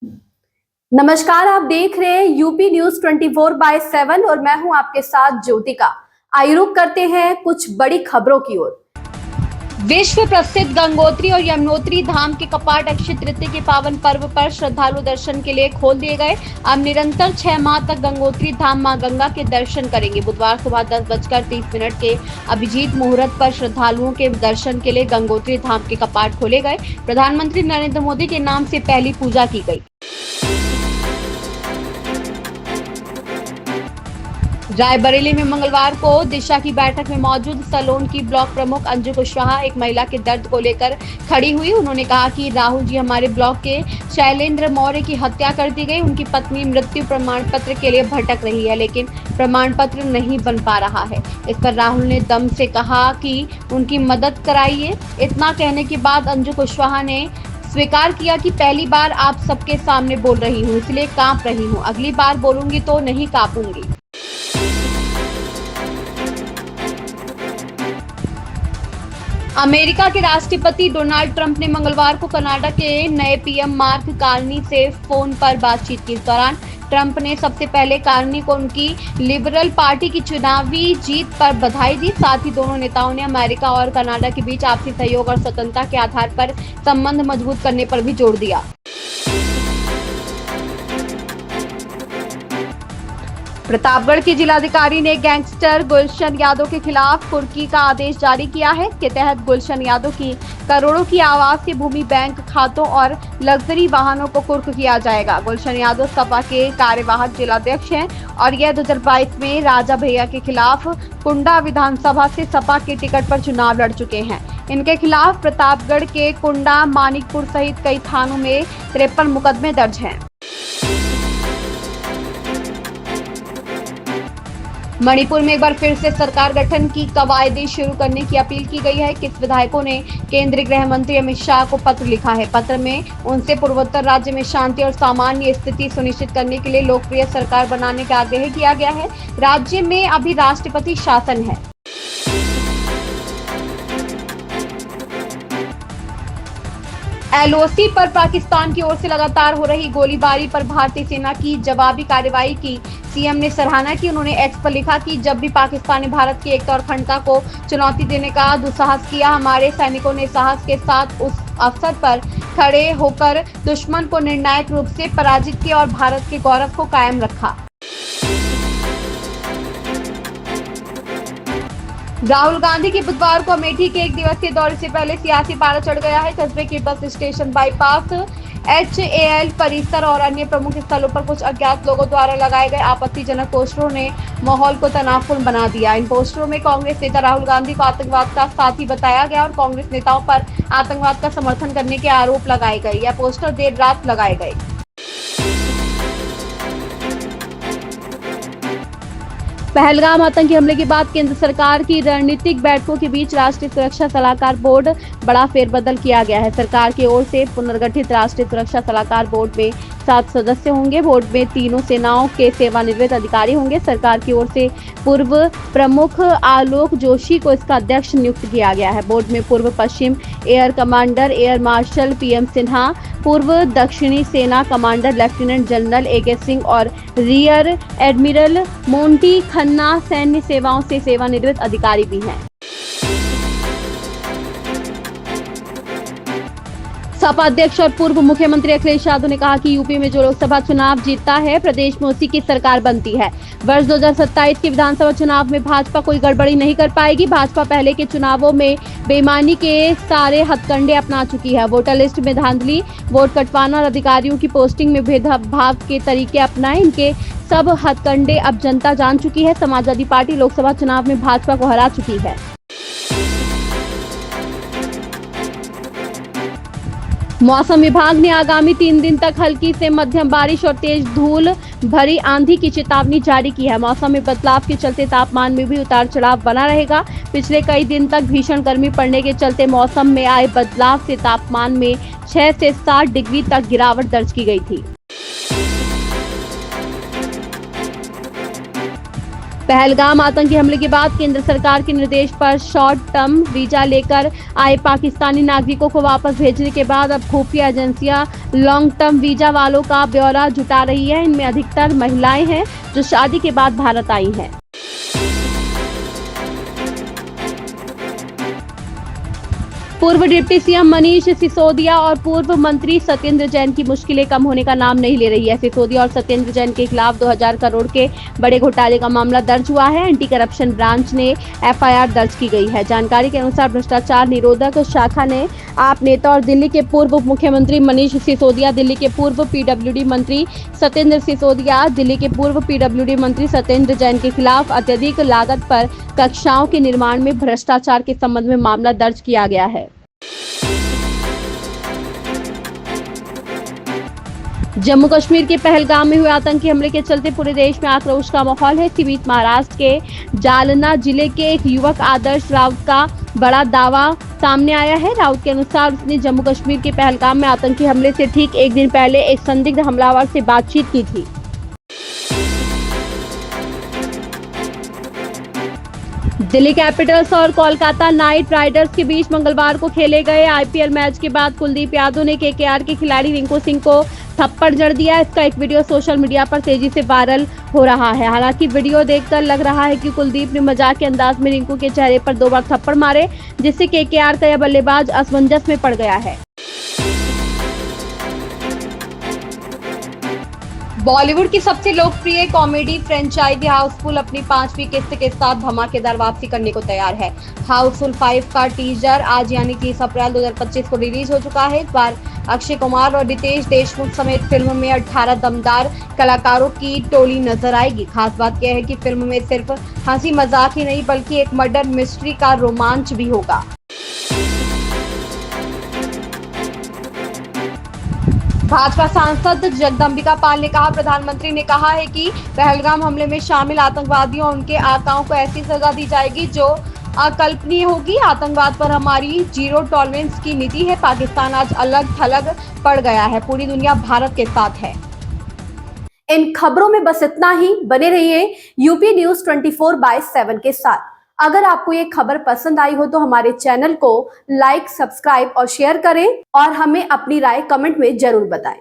नमस्कार, आप देख रहे हैं यूपी न्यूज 24/7 और मैं हूं आपके साथ ज्योतिका। आइए रुक करते हैं कुछ बड़ी खबरों की ओर। विश्व प्रसिद्ध गंगोत्री और यमुनोत्री धाम के कपाट अक्षय तृतीया के पावन पर्व पर श्रद्धालु दर्शन के लिए खोल दिए गए। अब निरंतर 6 माह तक गंगोत्री धाम मां गंगा के दर्शन करेंगे। बुधवार सुबह 10:30 के अभिजीत मुहूर्त पर श्रद्धालुओं के दर्शन के लिए गंगोत्री धाम के कपाट खोले गए। प्रधानमंत्री नरेंद्र मोदी के नाम से पहली पूजा की गई। रायबरेली में मंगलवार को दिशा की बैठक में मौजूद सलोन की ब्लॉक प्रमुख अंजू कुशवाहा एक महिला के दर्द को लेकर खड़ी हुई। उन्होंने कहा कि राहुल जी हमारे ब्लॉक के शैलेंद्र मौर्य की हत्या कर दी गई। उनकी पत्नी मृत्यु प्रमाण पत्र के लिए भटक रही है, लेकिन प्रमाण पत्र नहीं बन पा रहा है। इस पर राहुल ने दम से कहा कि उनकी मदद कराइए। इतना कहने के बाद अंजू कुशवाहा ने स्वीकार किया कि पहली बार आप सबके सामने बोल रही हूँ, इसलिए कांप रही हूँ। अगली बार बोलूंगी तो नहीं कांपूंगी। अमेरिका के राष्ट्रपति डोनाल्ड ट्रंप ने मंगलवार को कनाडा के नए पीएम मार्क कार्नी से फोन पर बातचीत की। इस दौरान ट्रंप ने सबसे पहले कार्नी को उनकी लिबरल पार्टी की चुनावी जीत पर बधाई दी। साथ ही दोनों नेताओं ने अमेरिका और कनाडा के बीच आपसी सहयोग और स्वतंत्रता के आधार पर संबंध मजबूत करने पर भी जोर दिया। प्रतापगढ़ के जिलाधिकारी ने गैंगस्टर गुलशन यादव के खिलाफ कुर्की का आदेश जारी किया है। इसके तहत गुलशन यादव की करोड़ों की आवासीय भूमि, बैंक खातों और लग्जरी वाहनों को कुर्क किया जाएगा। गुलशन यादव सपा के कार्यवाहक जिलाध्यक्ष हैं और यह 2022 में राजा भैया के खिलाफ कुंडा विधानसभा से सपा के टिकट पर चुनाव लड़ चुके हैं। इनके खिलाफ प्रतापगढ़ के कुंडा, मानिकपुर सहित कई थानों में 53 मुकदमे दर्ज हैं। मणिपुर में एक बार फिर से सरकार गठन की कवायदें शुरू करने की अपील की गई है। किस विधायकों ने केंद्रीय गृह मंत्री अमित शाह को पत्र लिखा है। पत्र में उनसे पूर्वोत्तर राज्य में शांति और सामान्य स्थिति सुनिश्चित करने के लिए लोकप्रिय सरकार बनाने का आग्रह किया गया है। राज्य में अभी राष्ट्रपति शासन है। एलओसी पर पाकिस्तान की ओर से लगातार हो रही गोलीबारी पर भारतीय सेना की जवाबी कार्रवाई की सीएम ने सराहना की। उन्होंने एक्स पर लिखा कि जब भी पाकिस्तान ने भारत की एकता और अखंडता को चुनौती देने का दुस्साहस किया, हमारे सैनिकों ने साहस के साथ उस अवसर पर खड़े होकर दुश्मन को निर्णायक रूप से पराजित किया और भारत के गौरव को कायम रखा। राहुल गांधी की बुधवार को अमेठी के एक दिवसीय दौरे से पहले सियासी पारा चढ़ गया है। कस्बे के बस स्टेशन, बाईपास, HAL परिसर और अन्य प्रमुख स्थलों पर कुछ अज्ञात लोगों द्वारा लगाए गए आपत्तिजनक पोस्टरों ने माहौल को तनावपूर्ण बना दिया। इन पोस्टरों में कांग्रेस नेता राहुल गांधी को आतंकवाद का साथी बताया गया और कांग्रेस नेताओं पर आतंकवाद का समर्थन करने के आरोप लगाए गए। यह पोस्टर देर रात लगाए गए। पहलगाम आतंकी हमले के बाद केंद्र सरकार की रणनीतिक बैठकों के बीच राष्ट्रीय सुरक्षा सलाहकार बोर्ड बड़ा फेरबदल किया गया है। सरकार की ओर से पुनर्गठित राष्ट्रीय सुरक्षा सलाहकार बोर्ड में 7 सदस्य होंगे। बोर्ड में तीनों सेनाओं के सेवानिवृत्त अधिकारी होंगे। सरकार की ओर से पूर्व प्रमुख आलोक जोशी को इसका अध्यक्ष नियुक्त किया गया है। बोर्ड में पूर्व पश्चिम air commander air marshal PM Sinha, पूर्व दक्षिणी सेना commander lieutenant general AK Singh और रियर एडमिरल मोंटी खन्ना सैन्य सेवाओं से सेवानिवृत्त अधिकारी भी हैं। सपा अध्यक्ष और पूर्व मुख्यमंत्री अखिलेश यादव ने कहा कि यूपी में जो लोकसभा चुनाव जीतता है, प्रदेश में उसी की सरकार बनती है। वर्ष 2027 के विधानसभा चुनाव में भाजपा कोई गड़बड़ी नहीं कर पाएगी। भाजपा पहले के चुनावों में बेईमानी के सारे हथकंडे अपना चुकी है। वोटर लिस्ट में धांधली, वोट कटवाना और अधिकारियों की पोस्टिंग में भेदभाव के तरीके अपनाए। इनके सब हथकंडे अब जनता जान चुकी है। समाजवादी पार्टी लोकसभा चुनाव में भाजपा को हरा चुकी है। मौसम विभाग ने आगामी 3 दिन तक हल्की से मध्यम बारिश और तेज धूल भरी आंधी की चेतावनी जारी की है। मौसम में बदलाव के चलते तापमान में भी उतार चढ़ाव बना रहेगा। पिछले कई दिन तक भीषण गर्मी पड़ने के चलते मौसम में आए बदलाव से तापमान में 6 से 7 डिग्री तक गिरावट दर्ज की गई थी। पहलगाम आतंकी हमले के बाद केंद्र सरकार के निर्देश पर शॉर्ट टर्म वीजा लेकर आए पाकिस्तानी नागरिकों को वापस भेजने के बाद अब खुफिया एजेंसियां लॉन्ग टर्म वीजा वालों का ब्यौरा जुटा रही है। इनमें अधिकतर महिलाएं हैं जो शादी के बाद भारत आई हैं। पूर्व डिप्टी सीएम मनीष सिसोदिया और पूर्व मंत्री सत्येंद्र जैन की मुश्किलें कम होने का नाम नहीं ले रही है। सिसोदिया और सत्येंद्र जैन के खिलाफ 2000 करोड़ के बड़े घोटाले का मामला दर्ज हुआ है। एंटी करप्शन ब्रांच ने एफआईआर दर्ज की गई है। जानकारी के अनुसार भ्रष्टाचार निरोधक शाखा ने आप नेता और दिल्ली के पूर्व मुख्यमंत्री मनीष सिसोदिया, दिल्ली के पूर्व पीडब्ल्यूडी मंत्री सत्येंद्र सिसोदिया, दिल्ली के पूर्व पीडब्ल्यूडी मंत्री सत्येंद्र जैन के खिलाफ अत्यधिक लागत पर कक्षाओं के निर्माण में भ्रष्टाचार के संबंध में मामला दर्ज किया गया है। जम्मू कश्मीर के पहलगाम में हुए आतंकी हमले के चलते पूरे देश में आक्रोश का माहौल है। इसी बीच महाराष्ट्र के जालना जिले के एक युवक आदर्श राउत का बड़ा दावा सामने आया है। राउत के अनुसार उसने जम्मू कश्मीर के पहलगाम में आतंकी हमले से ठीक एक दिन पहले एक संदिग्ध हमलावर से बातचीत की थी। दिल्ली कैपिटल्स और कोलकाता नाइट राइडर्स के बीच मंगलवार को खेले गए आईपीएल मैच के बाद कुलदीप यादव ने केकेआर के खिलाड़ी रिंकू सिंह को थप्पड़ जड़ दिया। इसका एक वीडियो सोशल मीडिया पर तेजी से वायरल हो रहा है। हालांकि वीडियो देखकर लग रहा है कि कुलदीप ने मजाक के अंदाज में रिंकू के चेहरे पर 2 बार थप्पड़ मारे, जिससे केकेआर का यह बल्लेबाज असमंजस में पड़ गया है। बॉलीवुड की सबसे लोकप्रिय कॉमेडी फ्रेंचाइजी हाउसफुल अपनी 5वीं किस्त के साथ धमाकेदार वापसी करने को तैयार है। हाउसफुल 5 का टीजर आज यानी 30 अप्रैल 2025 को रिलीज हो चुका है। इस बार अक्षय कुमार और रितेश देशमुख समेत फिल्म में 18 दमदार कलाकारों की टोली नजर आएगी। खास बात यह है कि फिल्म में सिर्फ हंसी मजाक ही नहीं बल्कि एक मर्डर मिस्ट्री का रोमांच भी होगा। भाजपा सांसद जगदंबिका पाल ने कहा, प्रधानमंत्री ने कहा है कि पहलगाम हमले में शामिल आतंकवादियों और उनके आकाओं को ऐसी सजा दी जाएगी जो अकल्पनीय होगी। आतंकवाद पर हमारी जीरो टॉलरेंस की नीति है। पाकिस्तान आज अलग थलग पड़ गया है, पूरी दुनिया भारत के साथ है। इन खबरों में बस इतना ही। बने रहिए यूपी न्यूज 24/7 के साथ। अगर आपको ये खबर पसंद आई हो तो हमारे चैनल को लाइक, सब्सक्राइब और शेयर करें और हमें अपनी राय कमेंट में जरूर बताएं।